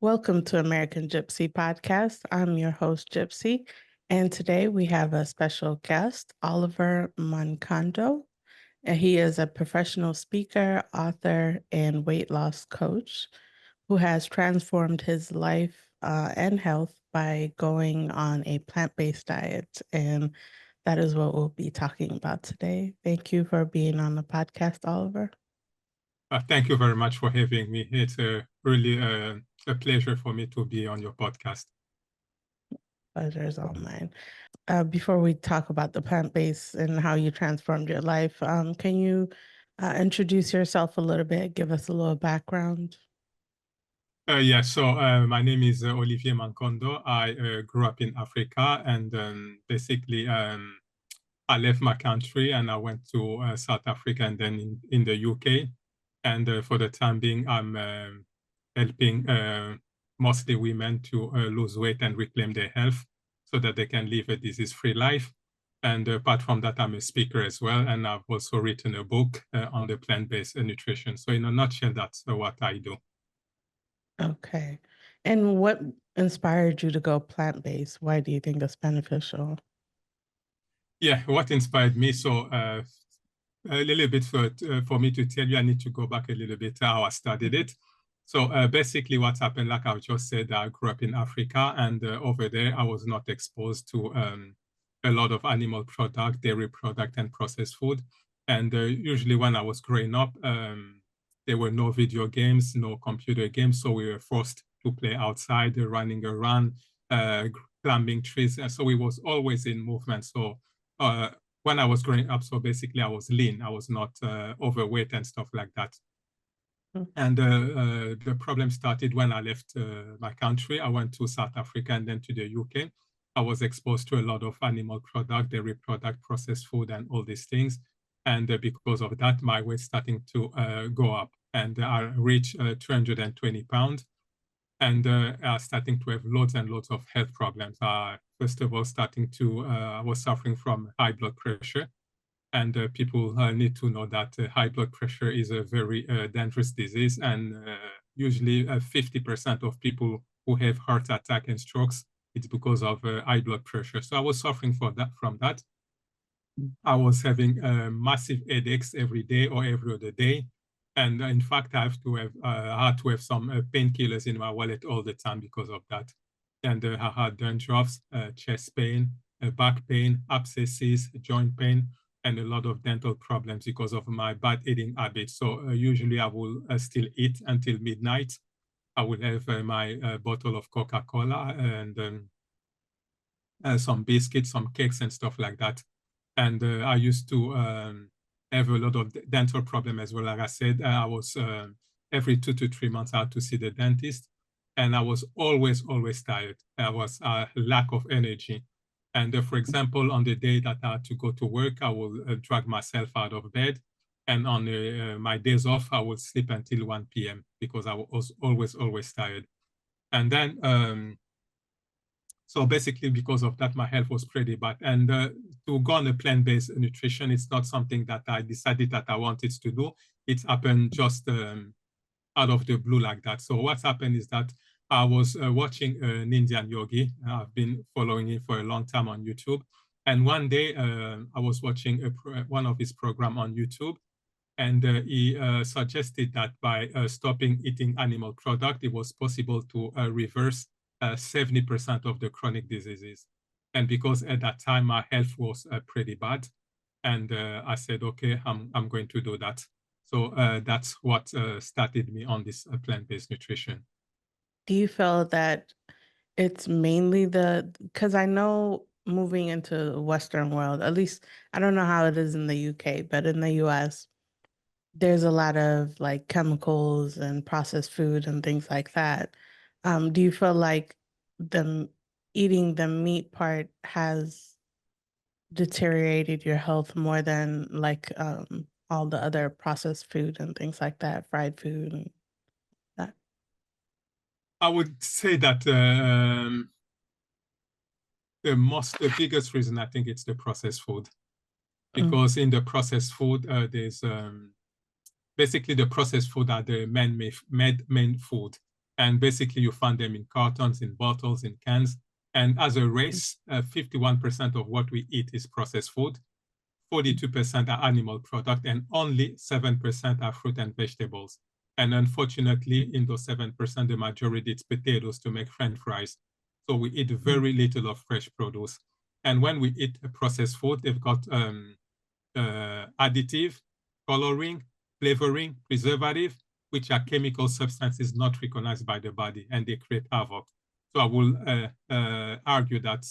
Welcome to American Gypsy Podcast. I'm your host, Gypsy, and today we have a special guest, Oliver Mankondo. And he is a professional speaker, author, and weight loss coach who has transformed his life and health by going on a plant-based diet. And that is what we'll be talking about today. Thank you for being on the podcast, Oliver. Thank you very much for having me. It's really a pleasure for me to be on your podcast. Pleasure is all mine. Before we talk about the plant-based and how you transformed your life, can you introduce yourself a little bit, give us a little background? Yeah, so my name is Olivier Mankondo. I grew up in Africa, and basically I left my country and I went to South Africa and then in the UK. And for the time being, I'm helping mostly women to lose weight and reclaim their health so that they can live a disease-free life. And apart from that, I'm a speaker as well. And I've also written a book on the plant-based nutrition. So in a nutshell, that's what I do. Okay. And what inspired you to go plant-based? Why do you think it's beneficial? Yeah, what inspired me? So a little bit for me to tell you, I need to go back a little bit how I studied it. So basically what happened, like I just said, I grew up in Africa, and over there I was not exposed to a lot of animal product, dairy product, and processed food. And usually when I was growing up, there were no video games, no computer games, so we were forced to play outside, running around, climbing trees. And so we was always in movement. So when I was growing up, so basically I was lean. I was not overweight and stuff like that. And the problem started when I left my country. I went to South Africa and then to the UK. I was exposed to a lot of animal product, dairy product, processed food, and all these things. And because of that, my weight starting to go up. And I reached 220 pounds. And starting to have loads and loads of health problems. First of all, I was suffering from high blood pressure. And people need to know that high blood pressure is a very dangerous disease. And usually 50% of people who have heart attack and strokes, it's because of high blood pressure. So I was suffering from that. I was having massive headaches every day or every other day. And in fact, I had to have some painkillers in my wallet all the time because of that. And I had dandruffs, chest pain, back pain, abscesses, joint pain, and a lot of dental problems because of my bad eating habits. So usually I will still eat until midnight. I will have my bottle of Coca-Cola and some biscuits, some cakes and stuff like that. And I used to have a lot of dental problem as well. Like I said, I was every 2 to 3 months I had to see the dentist, and I was always tired. I was lack of energy. And for example, on the day that I had to go to work, I will drag myself out of bed. And on my days off, I will sleep until 1 p.m. because I was always tired. And then so basically, because of that, my health was pretty bad. And to go on a plant-based nutrition, it's not something that I decided that I wanted to do. It happened just out of the blue like that. So what's happened is that I was watching an Indian yogi. I've been following him for a long time on YouTube. And one day I was watching one of his programs on YouTube. And he suggested that by stopping eating animal product, it was possible to reverse 70% of the chronic diseases. And because at that time my health was pretty bad, and I said, okay, I'm going to do that. So that's what started me on this plant-based nutrition. Do you feel that it's mainly because I know moving into the Western world, at least I don't know how it is in the UK, but in the US, there's a lot of like chemicals and processed food and things like that. Do you feel like eating the meat part has deteriorated your health more than like all the other processed food and things like that, fried food and that? I would say that the biggest reason, I think, it's the processed food. Because in the processed food, there's basically the processed food are the main food. And basically you find them in cartons, in bottles, in cans. And as a race, 51% of what we eat is processed food, 42% are animal product, and only 7% are fruit and vegetables. And unfortunately, in those 7%, the majority is potatoes to make French fries. So we eat very little of fresh produce. And when we eat processed food, they've got additive, coloring, flavoring, preservative, which are chemical substances not recognized by the body, and they create havoc. So I will argue that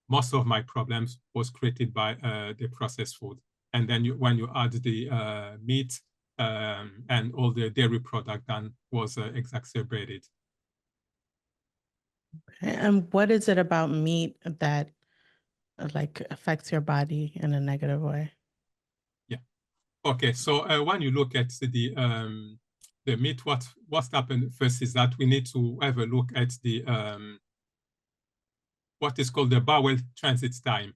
most of my problems was created by the processed food. And then when you add the meat and all the dairy product, then was exacerbated. And what is it about meat that like affects your body in a negative way? Yeah. Okay. So when you look at the meat, what's happened first is that we need to have a look at the what is called the bowel transit time.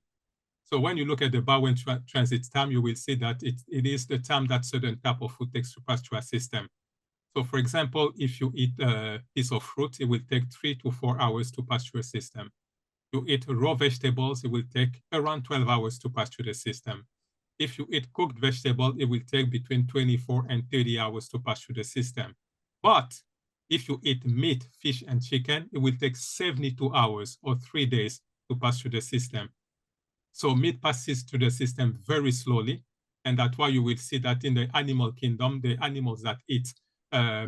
So when you look at the bowel transit time, you will see that it is the time that certain type of food takes to pass through a system. So for example, if you eat a piece of fruit, it will take 3 to 4 hours to pass through a system. You eat raw vegetables, it will take around 12 hours to pass through the system. If you eat cooked vegetables, it will take between 24 and 30 hours to pass through the system. But if you eat meat, fish, and chicken, it will take 72 hours or 3 days to pass through the system. So meat passes through the system very slowly. And that's why you will see that in the animal kingdom, the animals that eat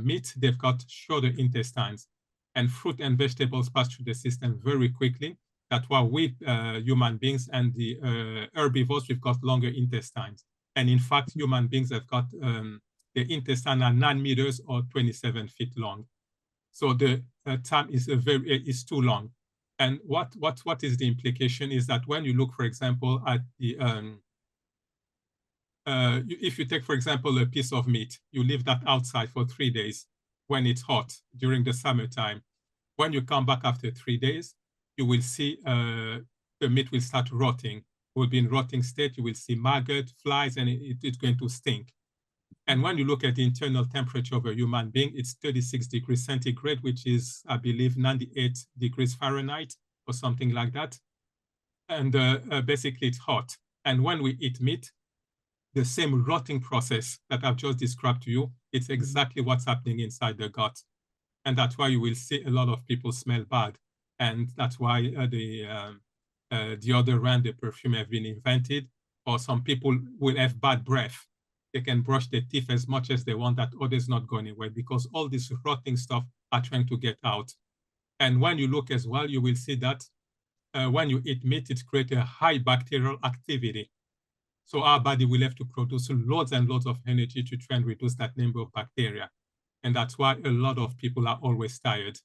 meat, they've got shorter intestines. And fruit and vegetables pass through the system very quickly. That's why we human beings and the herbivores, we've got longer intestines. And in fact, human beings have got the intestine are 9 meters or 27 feet long. So the time is too long. And what is the implication is that when you look, for example, at the if you take, for example, a piece of meat, you leave that outside for 3 days when it's hot during the summertime. When you come back after 3 days, you will see the meat will start rotting. It will be in rotting state. You will see maggot, flies, and it's going to stink. And when you look at the internal temperature of a human being, it's 36 degrees centigrade, which is, I believe, 98 degrees Fahrenheit or something like that. And basically, it's hot. And when we eat meat, the same rotting process that I've just described to you, it's exactly what's happening inside the gut. And that's why you will see a lot of people smell bad. And that's why the deodorant, the perfume have been invented, or some people will have bad breath. They can brush their teeth as much as they want, that others not go anywhere, because all this rotting stuff are trying to get out. And when you look as well, you will see that when you eat meat, it creates a high bacterial activity. So our body will have to produce loads and loads of energy to try and reduce that number of bacteria. And that's why a lot of people are always tired.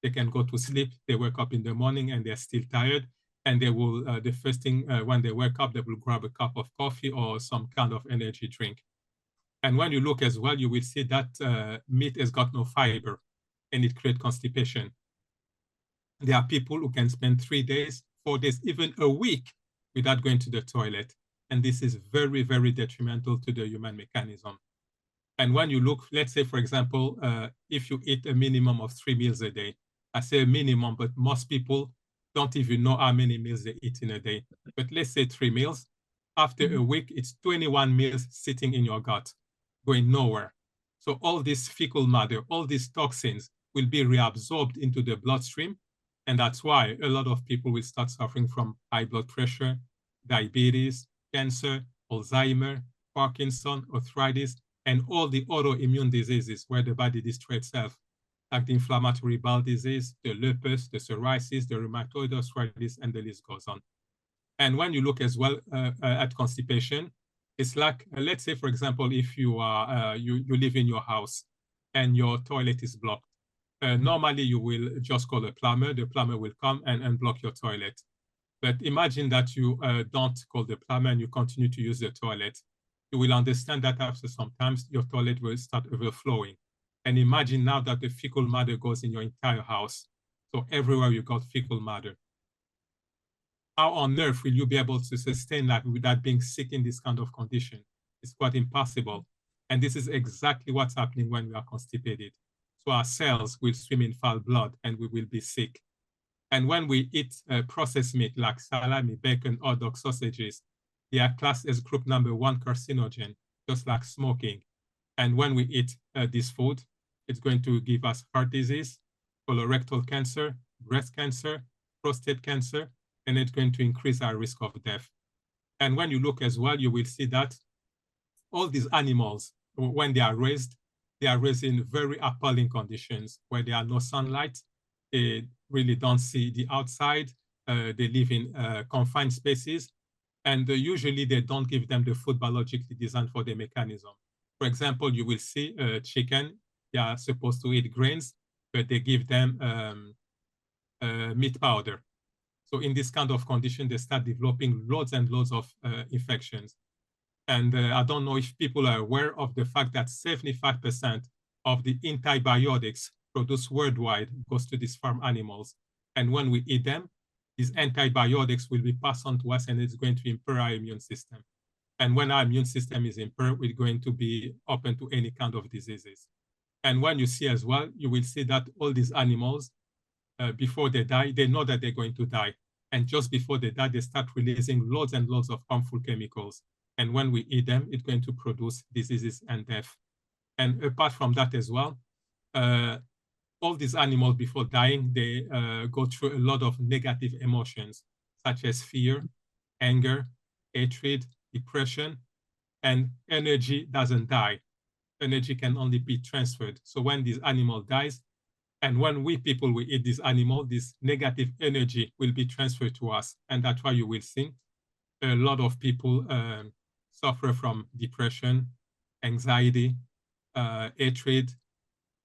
They can go to sleep, they wake up in the morning and they're still tired. And they will, the first thing when they wake up, they will grab a cup of coffee or some kind of energy drink. And when you look as well, you will see that meat has got no fiber and it creates constipation. There are people who can spend 3 days, 4 days, even a week without going to the toilet. And this is very, very detrimental to the human mechanism. And when you look, let's say, for example, if you eat a minimum of 3 meals a day, I say a minimum, but most people don't even know how many meals they eat in a day. But let's say 3 meals. After a week, it's 21 meals sitting in your gut, going nowhere. So all this fecal matter, all these toxins will be reabsorbed into the bloodstream. And that's why a lot of people will start suffering from high blood pressure, diabetes, cancer, Alzheimer, Parkinson, arthritis, and all the autoimmune diseases where the body destroys itself, like the inflammatory bowel disease, the lupus, the psoriasis, the rheumatoid arthritis, and the list goes on. And when you look as well at constipation, it's like, let's say, for example, if you are you live in your house and your toilet is blocked. Normally, you will just call a plumber. The plumber will come and unblock your toilet. But imagine that you don't call the plumber and you continue to use the toilet. You will understand that after some time, your toilet will start overflowing. And imagine now that the fecal matter goes in your entire house. So everywhere you got fecal matter. How on earth will you be able to sustain life without being sick in this kind of condition? It's quite impossible. And this is exactly what's happening when we are constipated. So our cells will swim in foul blood and we will be sick. And when we eat processed meat like salami, bacon, hot dog, sausages, they are classed as group number 1 carcinogen, just like smoking. And when we eat this food, it's going to give us heart disease, colorectal cancer, breast cancer, prostate cancer, and it's going to increase our risk of death. And when you look as well, you will see that all these animals, when they are raised in very appalling conditions where there are no sunlight. They really don't see the outside. They live in confined spaces. And usually they don't give them the food biologically designed for the mechanism. For example, you will see chicken, they are supposed to eat grains, but they give them meat powder. So in this kind of condition, they start developing loads and loads of infections. And I don't know if people are aware of the fact that 75% of the antibiotics produced worldwide goes to these farm animals. And when we eat them, these antibiotics will be passed on to us and it's going to impair our immune system. And when our immune system is impaired, we're going to be open to any kind of diseases. And when you see as well, you will see that all these animals, before they die, they know that they're going to die. And just before they die, they start releasing loads and loads of harmful chemicals. And when we eat them, it's going to produce diseases and death. And apart from that as well, all these animals before dying, they go through a lot of negative emotions, such as fear, anger, hatred, depression, and energy doesn't die. Energy can only be transferred. So when this animal dies, and when we people will eat this animal, this negative energy will be transferred to us. And that's why you will see a lot of people suffer from depression, anxiety, hatred,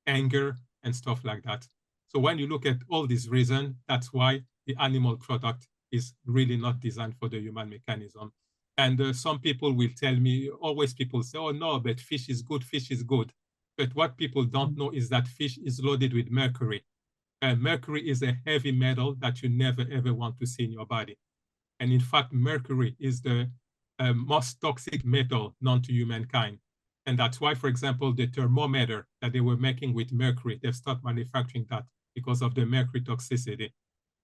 anger, and stuff like that. So when you look at all these reasons, that's why the animal product is really not designed for the human mechanism. And some people will tell me, always people say, oh no, but fish is good, fish is good. But what people don't know is that fish is loaded with mercury. Mercury is a heavy metal that you never ever want to see in your body. And in fact, mercury is the most toxic metal known to humankind. And that's why, for example, the thermometer that they were making with mercury, they've stopped manufacturing that because of the mercury toxicity.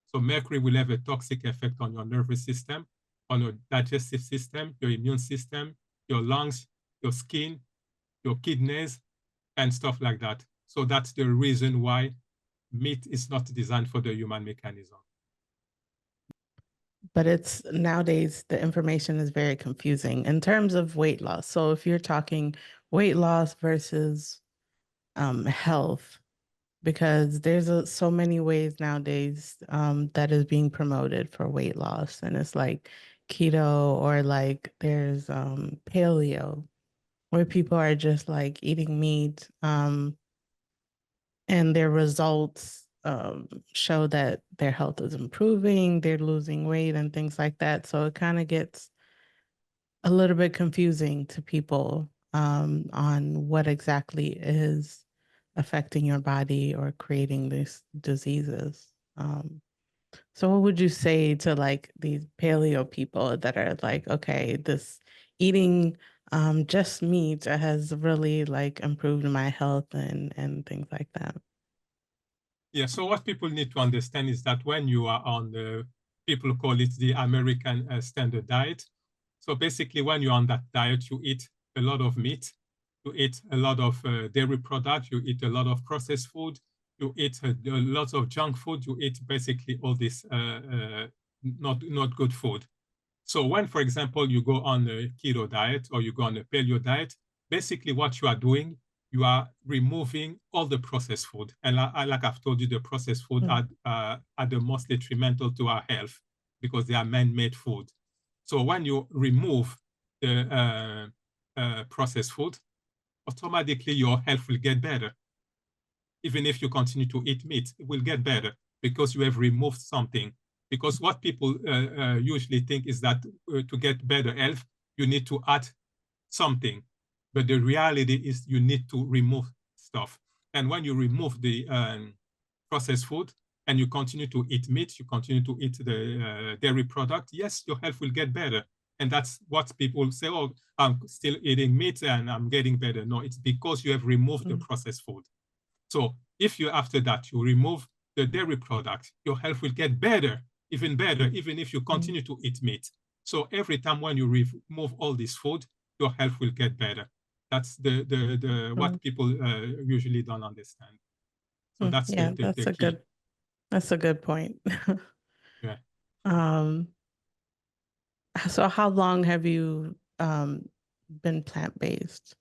So mercury will have a toxic effect on your nervous system, on your digestive system, your immune system, your lungs, your skin, your kidneys, and stuff like that. So that's the reason why meat is not designed for the human mechanism. But it's nowadays the information is very confusing in terms of weight loss. So if you're talking weight loss versus health, because there's so many ways nowadays that is being promoted for weight loss, and it's like keto or like there's paleo, where people are just like eating meat and their results show that their health is improving, they're losing weight and things like that. So it kind of gets a little bit confusing to people on what exactly is affecting your body or creating these diseases. So what would you say to like these paleo people that are like, okay, this eating just meat has really like improved my health and things like that? Yeah, so what people need to understand is that when you are on the, people call it the American standard diet. So basically when you're on that diet, you eat a lot of meat, you eat a lot of dairy products, you eat a lot of processed food, you eat lots of junk food, you eat basically all this not good food. So when, for example, you go on a keto diet or you go on a paleo diet, basically what you are doing, you are removing all the processed food. And like I've told you, the processed food are the most detrimental to our health because they are man-made food. So when you remove the processed food, automatically your health will get better. Even if you continue to eat meat, it will get better because you have removed something. Because what people usually think is that to get better health, you need to add something. But the reality is you need to remove stuff. And when you remove the processed food and you continue to eat meat, you continue to eat the dairy product, yes, your health will get better. And that's what people say, oh, I'm still eating meat and I'm getting better. No, it's because you have removed the processed food. So If you, after that, you remove the dairy product, your health will get better, even if you continue to eat meat. So every time when you remove all this food, your health will get better. That's what people usually don't understand. So that's Yeah, the key. that's a good point. Yeah. Um, so how long have you been plant-based?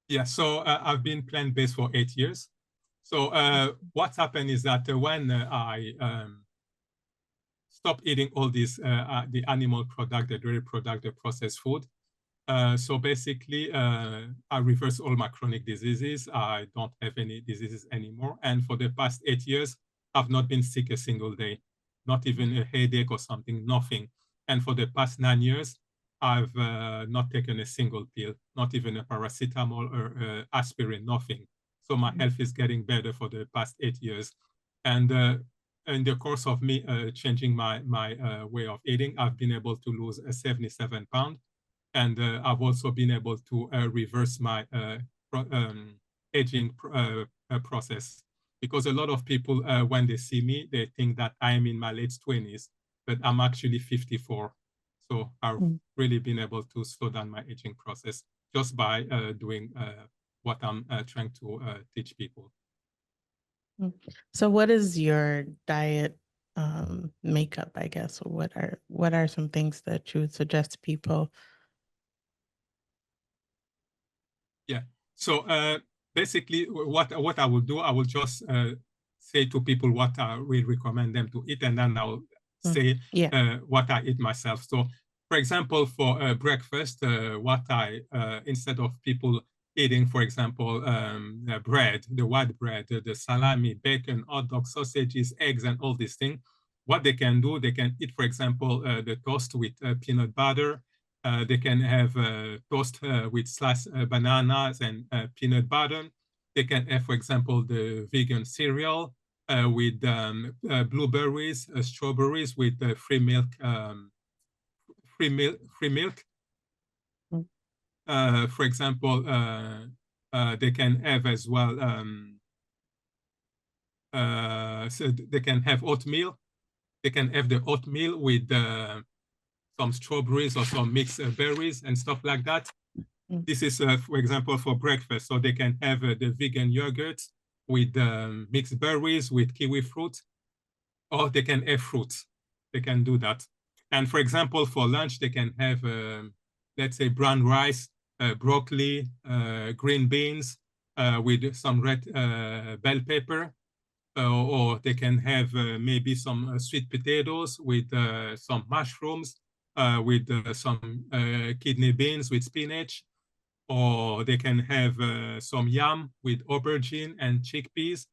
Yeah, so I've been plant-based for 8 years. So what happened is that when I stopped eating all these, the animal product, the dairy product, the processed food, so basically, I reversed all my chronic diseases. I don't have any diseases anymore. And for the past 8 years, I've not been sick a single day, not even a headache or something, nothing. And for the past 9 years, I've not taken a single pill, not even a paracetamol or aspirin, nothing. So my health is getting better for the past 8 years. And in the course of me changing my way of eating, I've been able to lose 77 pounds. And I've also been able to reverse my aging process. Because a lot of people, when they see me, they think that I am in my late 20s, but I'm actually 54. So I've really been able to slow down my aging process just by doing what I'm trying to teach people. So what is your diet makeup, I guess? Or what are some things that you would suggest to people? Yeah. So basically, what I will do, I will just say to people what I will recommend them to eat, and then I'll say Yeah. what I eat myself. So, for example, for breakfast, what I instead of people eating, for example, bread, the white bread, the salami, bacon, hot dog, sausages, eggs, and all these things, what they can do, they can eat, for example, the toast with peanut butter. They can have toast with sliced bananas and peanut butter. They can have, for example, the vegan cereal with blueberries, strawberries with free milk, free milk. For example, they can have as well. So they can have oatmeal. They can have the oatmeal with some strawberries or some mixed berries and stuff like that. This is, for example, for breakfast. So they can have the vegan yogurt with mixed berries, with kiwi fruit, or they can have fruits. They can do that. And for example, for lunch, they can have, let's say, brown rice, broccoli, green beans with some red bell pepper. Or they can have maybe some sweet potatoes with some mushrooms, with some kidney beans with spinach, or they can have some yam with aubergine and chickpeas.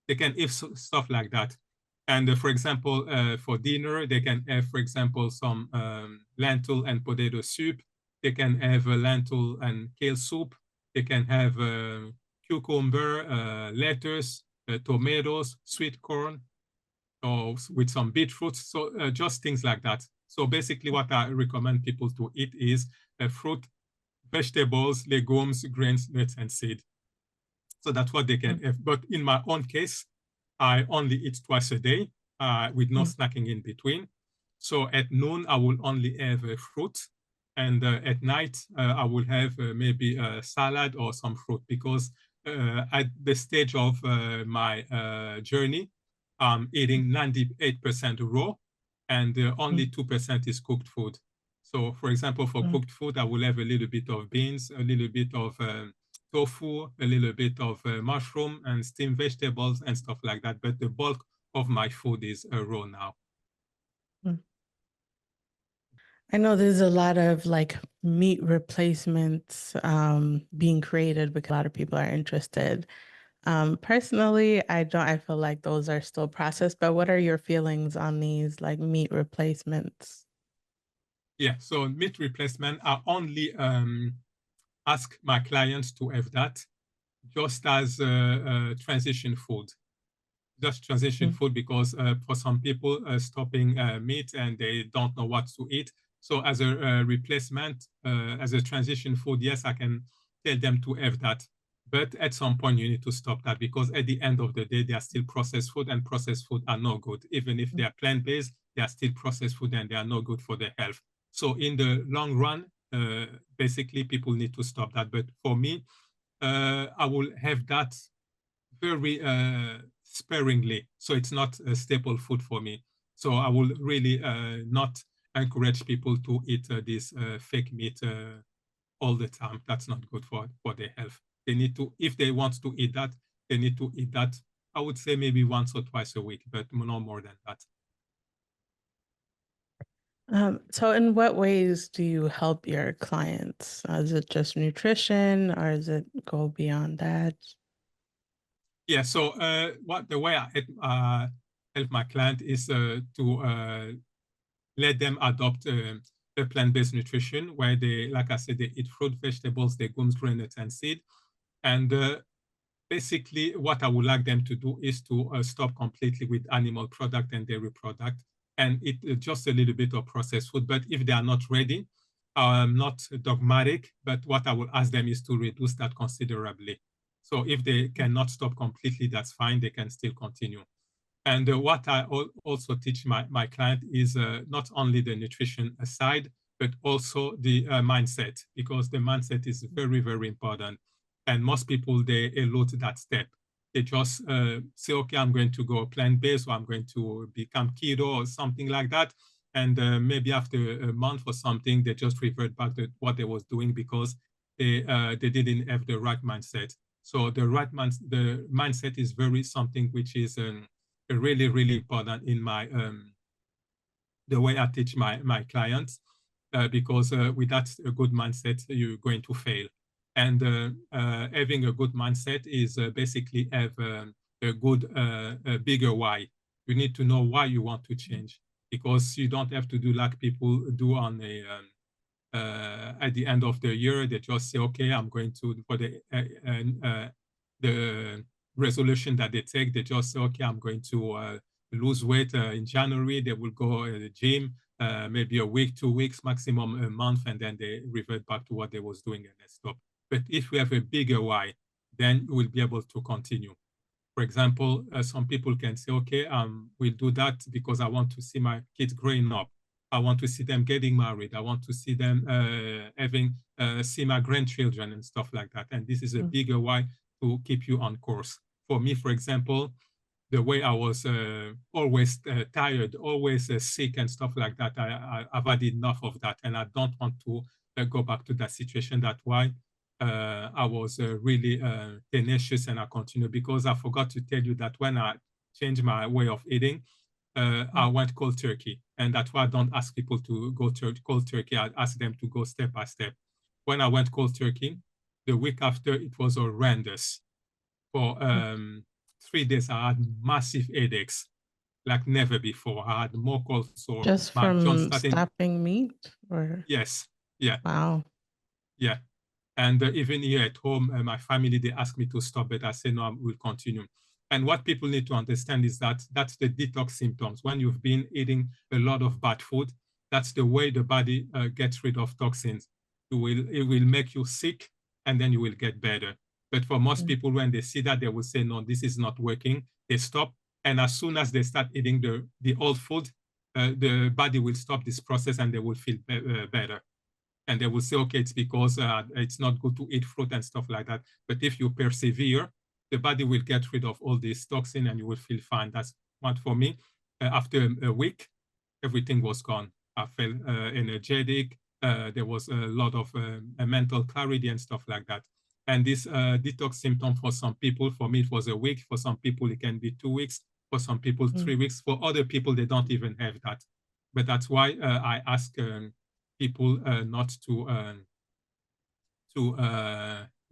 They can eat stuff like that. And for example, for dinner, they can have, for example, some lentil and potato soup. They can have lentil and kale soup. They can have cucumber, lettuce, tomatoes, sweet corn, or with some beetroot. So just things like that. So basically what I recommend people to eat is fruit, vegetables, legumes, grains, nuts, and seed. So that's what they can have. But in my own case, I only eat twice a day with no snacking in between. So at noon, I will only have fruit. And at night, I will have maybe a salad or some fruit because at the stage of my journey, I'm eating 98% raw and only 2% is cooked food. So for example, for cooked food, I will have a little bit of beans, a little bit of tofu, a little bit of mushroom and steamed vegetables and stuff like that. But the bulk of my food is raw now. I know there's a lot of like meat replacements being created because a lot of people are interested. Personally, I feel like those are still processed, but what are your feelings on these like meat replacements? Yeah, so meat replacement, I only ask my clients to have that just as transition food. Just transition food because for some people stopping meat and they don't know what to eat. So as a replacement, as a transition food, yes, I can tell them to have that. But at some point, you need to stop that because at the end of the day, they are still processed food, and processed food are no good. Even if they are plant-based, they are still processed food and they are no good for their health. So in the long run, basically, people need to stop that. But for me, I will have that very sparingly. So it's not a staple food for me. So I will really not encourage people to eat this fake meat all the time. That's not good for their health. They need to, if they want to eat that, they need to eat that, I would say maybe once or twice a week, but no more than that. So in what ways do you help your clients? Is it just nutrition or does it go beyond that? Yeah, so the way I help my client is to let them adopt a plant-based nutrition where they, like I said, they eat fruit, vegetables, legumes, grain, nuts, and seed. And basically, what I would like them to do is to stop completely with animal product and dairy product and eat just a little bit of processed food. But if they are not ready, I'm not dogmatic, but what I will ask them is to reduce that considerably. So if they cannot stop completely, that's fine. They can still continue. And what I also teach my client is not only the nutrition side, but also the mindset, because the mindset is very, very important. And most people, they elude that step. They just say, okay, I'm going to go plant-based, or I'm going to become keto or something like that. And maybe after a month or something, they just revert back to what they was doing because they didn't have the right mindset. So the mindset is very something which is really, really important in my the way I teach my clients, because without a good mindset, you're going to fail. And having a good mindset is basically have a good, a bigger why. You need to know why you want to change, because you don't have to do like people do on a at the end of the year. They just say, okay, I'm going to, for the resolution that they take, they just say, okay, I'm going to lose weight in January. They will go to the gym, maybe a week, 2 weeks, maximum a month, and then they revert back to what they was doing and they stop. But if we have a bigger why, then we'll be able to continue. For example, some people can say, okay, we'll do that because I want to see my kids growing up. I want to see them getting married. I want to see them see my grandchildren and stuff like that. And this is a bigger why to keep you on course. For me, for example, the way I was always tired, always sick and stuff like that, I've had enough of that. And I don't want to go back to that situation. That's why I was really tenacious and I continue, because I forgot to tell you that when I changed my way of eating, I went cold turkey. And that's why I don't ask people to go cold turkey. I ask them to go step by step. When I went cold turkey, the week after, it was horrendous. For 3 days, I had massive headaches like never before. I had more cold sore. Just My joints from starting. stopping meat or Yes. Yeah. wow. Yeah. And even here at home, my family, they ask me to stop, but I say, no, I will continue. And what people need to understand is that that's the detox symptoms. When you've been eating a lot of bad food, that's the way the body gets rid of toxins. It will make you sick, and then you will get better. But for most people, when they see that, they will say, no, this is not working. They stop. And as soon as they start eating the old food, the body will stop this process and they will feel better. And they will say, okay, it's because it's not good to eat fruit and stuff like that. But if you persevere, the body will get rid of all this toxin and you will feel fine. That's what for me. After a week, everything was gone. I felt energetic. There was a lot of mental clarity and stuff like that. And this detox symptom for some people, for me, it was a week. For some people, it can be 2 weeks. For some people, 3 weeks. For other people, they don't even have that. But that's why I ask people not to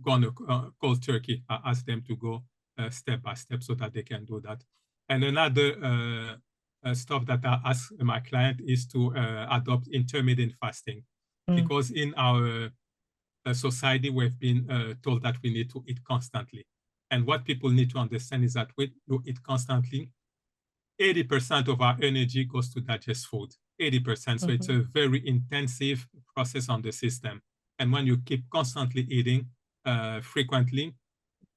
go on a cold turkey. I ask them to go step by step so that they can do that. And another stuff that I ask my client is to adopt intermittent fasting, because in our society we've been told that we need to eat constantly. And what people need to understand is that when you eat constantly, 80% of our energy goes to digest food, 80%. So it's a very intensive process on the system. And when you keep constantly eating frequently,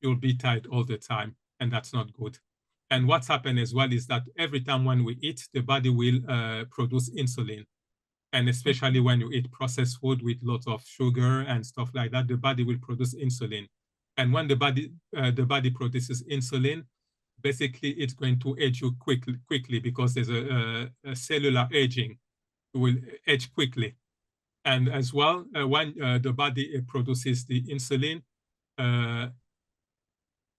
you'll be tired all the time, and that's not good. And what's happened as well is that every time when we eat, the body will produce insulin. And especially when you eat processed food with lots of sugar and stuff like that, the body will produce insulin. And when the body produces insulin, basically it's going to age you quickly because there's a cellular aging. It will age quickly. And as well, when the body produces the insulin,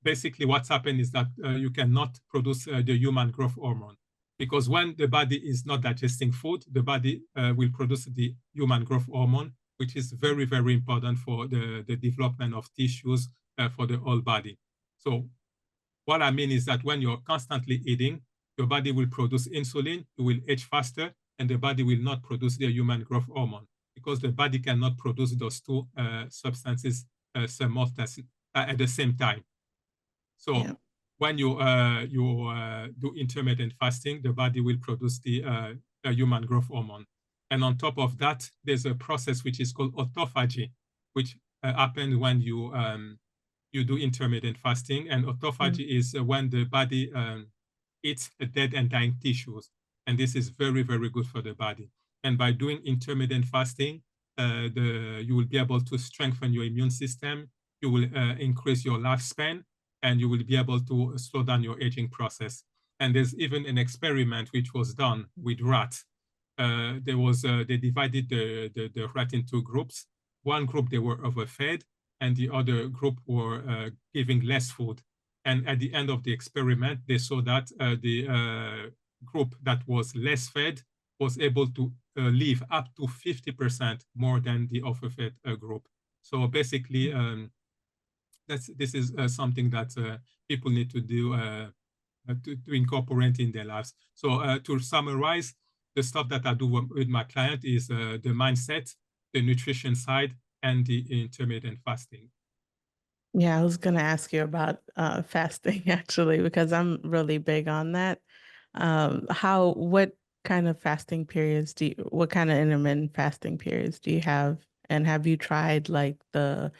basically what's happened is that you cannot produce the human growth hormone. Because when the body is not digesting food, the body will produce the human growth hormone, which is very, very important for the development of tissues for the whole body. So what I mean is that when you're constantly eating, your body will produce insulin, you will age faster, and the body will not produce the human growth hormone because the body cannot produce those two substances simultaneously at the same time. So Yeah. when you do intermittent fasting, the body will produce the human growth hormone. And on top of that, there's a process which is called autophagy, which happens when you do intermittent fasting. And autophagy is when the body eats dead and dying tissues. And this is very, very good for the body. And by doing intermittent fasting, you will be able to strengthen your immune system. You will increase your lifespan, and you will be able to slow down your aging process. And there's even an experiment which was done with rats. They divided the rat into groups. One group, they were overfed, and the other group were giving less food. And at the end of the experiment, they saw that the group that was less fed was able to live up to 50% more than the overfed group. So basically, this is something that people need to do to incorporate in their lives. So to summarize, the stuff that I do with my client is the mindset, the nutrition side, and the intermittent fasting. Yeah, I was going to ask you about fasting actually, because I'm really big on that. What kind of fasting periods what kind of intermittent fasting periods do you have? And have you tried like the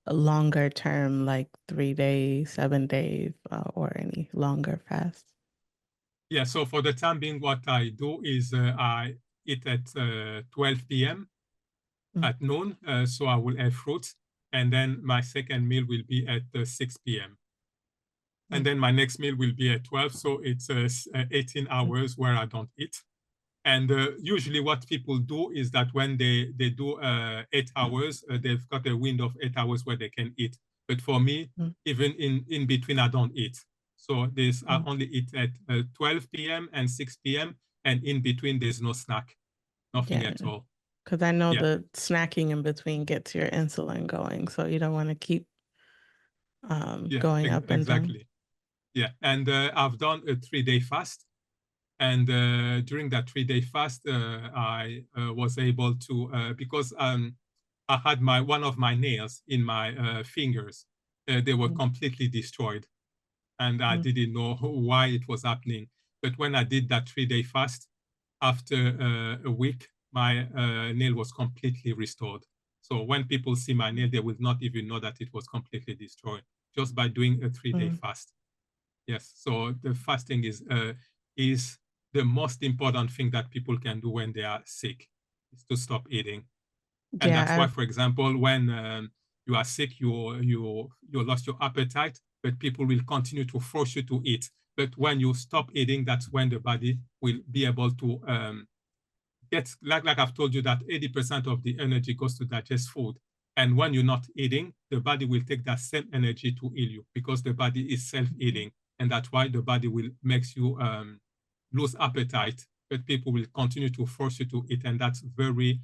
longer term, like 3 days, 7 days, or any longer fast? Yeah, so for the time being, what I do is I eat at 12 p.m. at noon, so I will have fruit, and then my second meal will be at 6 p.m. And then my next meal will be at 12, so it's 18 hours where I don't eat. And usually what people do is that when they do 8 hours, they've got a window of 8 hours where they can eat. But for me, even in between, I don't eat. So I only eat at 12 p.m. and 6 p.m. And in between, there's no snack, nothing Yeah, at all. because I know Yeah, the snacking in between gets your insulin going, so you don't want to keep yeah, going up and down. exactly. Yeah, and I've done a 3-day fast. And during that 3-day fast, I was able to, because I had one of my nails in my fingers. They were completely destroyed, and I didn't know why it was happening. But when I did that 3-day fast, after a week, my nail was completely restored. So when people see my nail, they will not even know that it was completely destroyed just by doing a 3-day fast. Yes, so the fasting is the most important thing that people can do when they are sick, is to stop eating. And that's why, Yeah, for example, when you are sick, you lost your appetite, but people will continue to force you to eat. But when you stop eating, that's when the body will be able to get, like I've told you, that 80% of the energy goes to digest food. And when you're not eating, the body will take that same energy to heal you because the body is self-healing. And that's why the body will makes you lose appetite, but people will continue to force you to eat. And that's very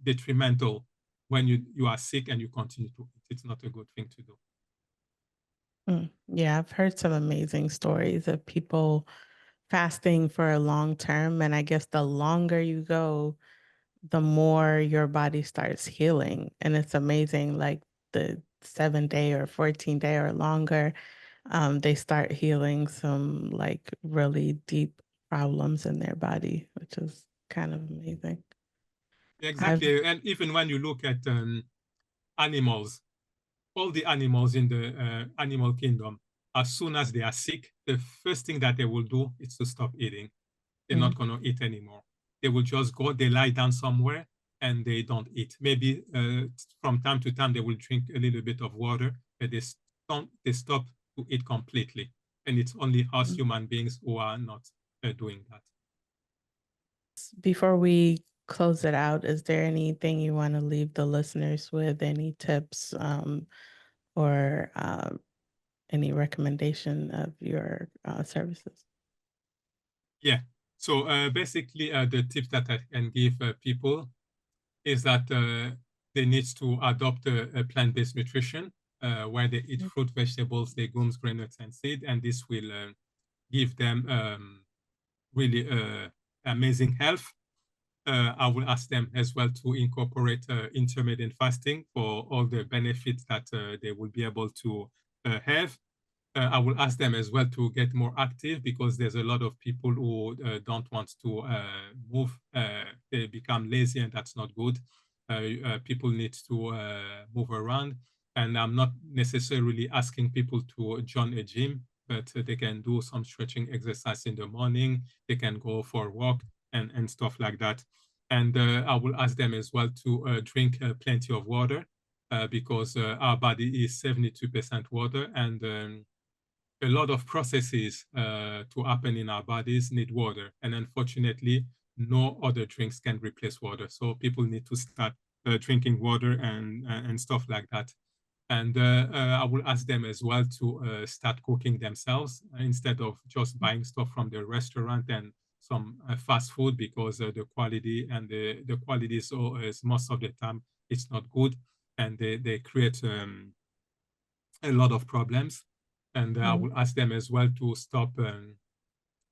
detrimental when you are sick and you continue to eat. It's not a good thing to do. Yeah, I've heard some amazing stories of people fasting for a long term. And I guess the longer you go, the more your body starts healing. And it's amazing, like the 7 day or 14 day or longer, they start healing some like really deep problems in their body, which is kind of amazing. I've Exactly. And even when you look at animals, all the animals in the animal kingdom, as soon as they are sick, the first thing that they will do is to stop eating. They're not going to eat anymore. They will just go, they lie down somewhere and they don't eat. Maybe from time to time, they will drink a little bit of water, but they stop to eat completely. And it's only us human beings who are not doing that. Before we close it out, is there anything you want to leave the listeners with? Any tips or any recommendation of your services? Yeah. So basically, the tips that I can give people is that they need to adopt a plant-based nutrition where they eat fruit, vegetables, legumes, grain nuts, and seed, and this will give them really amazing health. I will ask them as well to incorporate intermittent fasting for all the benefits that they will be able to have. I will ask them as well to get more active because there's a lot of people who don't want to move. They become lazy and that's not good. People need to move around. And I'm not necessarily asking people to join a gym, but they can do some stretching exercise in the morning. They can go for a walk and stuff like that. And I will ask them as well to drink plenty of water because our body is 72% water and a lot of processes to happen in our bodies need water. And unfortunately, no other drinks can replace water. So people need to start drinking water and stuff like that. And I will ask them as well to start cooking themselves instead of just buying stuff from the restaurant and some fast food because the quality and the quality is most of the time it's not good and they create a lot of problems. And I will ask them as well to stop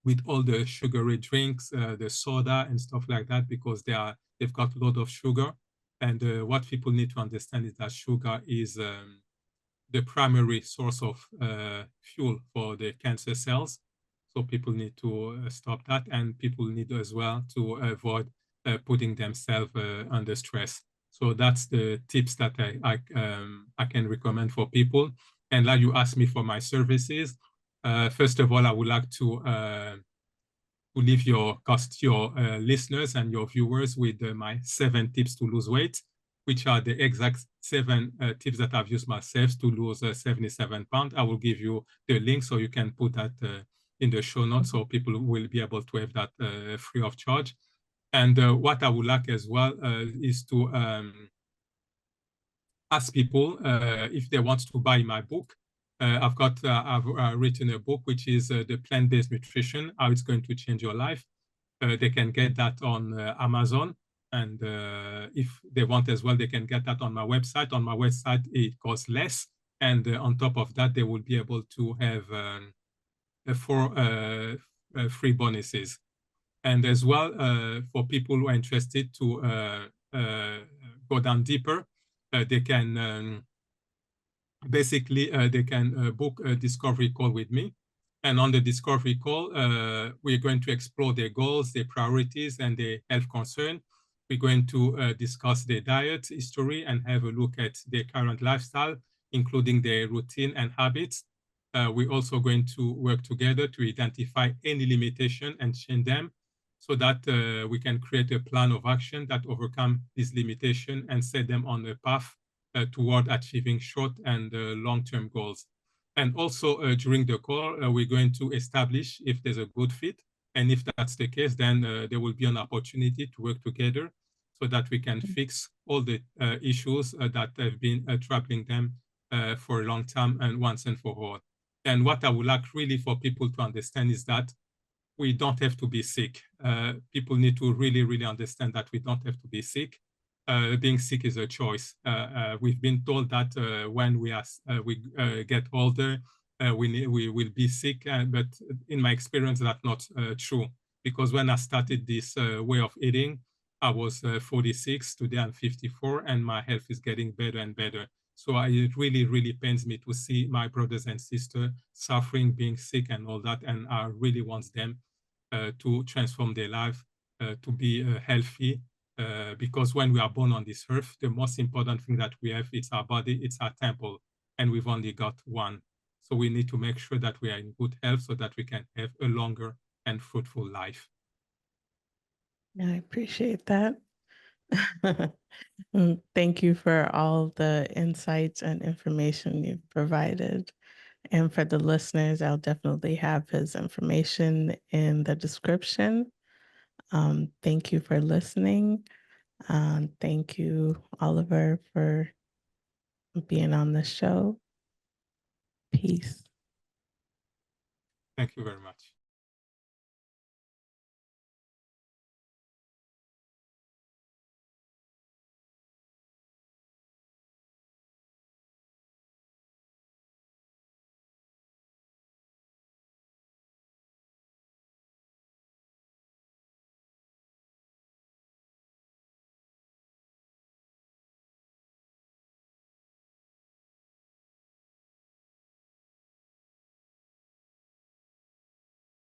with all the sugary drinks, the soda and stuff like that, because they've got a lot of sugar. And what people need to understand is that sugar is the primary source of fuel for the cancer cells. So people need to stop that, and people need as well to avoid putting themselves under stress. So that's the tips that I can recommend for people. And like you asked me for my services, first of all, I would like to leave your listeners and your viewers with my 7 tips to lose weight, which are the exact 7 tips that I've used myself to lose 77 pounds. I will give you the link so you can put that in the show notes so people will be able to have that free of charge. And what I would like as well is to ask people if they want to buy my book. I've written a book, which is the plant-based nutrition, how it's going to change your life. They can get that on Amazon. And if they want as well, they can get that on my website. On my website, it costs less. And on top of that, they will be able to have 4 free bonuses. And as well, for people who are interested to go down deeper, they can basically they can book a discovery call with me. And on the discovery call, we're going to explore their goals, their priorities, and their health concern. We're going to discuss their diet history and have a look at their current lifestyle, including their routine and habits. We're also going to work together to identify any limitation and change them so that we can create a plan of action that overcome this limitation and set them on a path toward achieving short and long-term goals. And also during the call, we're going to establish if there's a good fit. And if that's the case, then there will be an opportunity to work together so that we can fix all the issues that have been troubling them for a long time and once and for all. And what I would like really for people to understand is that we don't have to be sick. People need to really, really understand that we don't have to be sick. Being sick is a choice. We've been told that when we get older, we will be sick. But in my experience, that's not true. Because when I started this way of eating, I was 46. Today I'm 54, and my health is getting better and better. So it really, really pains me to see my brothers and sisters suffering, being sick and all that. And I really want them to transform their life, to be healthy. Because when we are born on this earth, the most important thing that we have is our body, it's our temple. and we've only got one. So we need to make sure that we are in good health so that we can have a longer and fruitful life. I appreciate that. Thank you for all the insights and information you've provided. And for the listeners, I'll definitely have his information in the description. Thank you for listening. Thank you, Oliver, for being on the show. Peace. Thank you very much.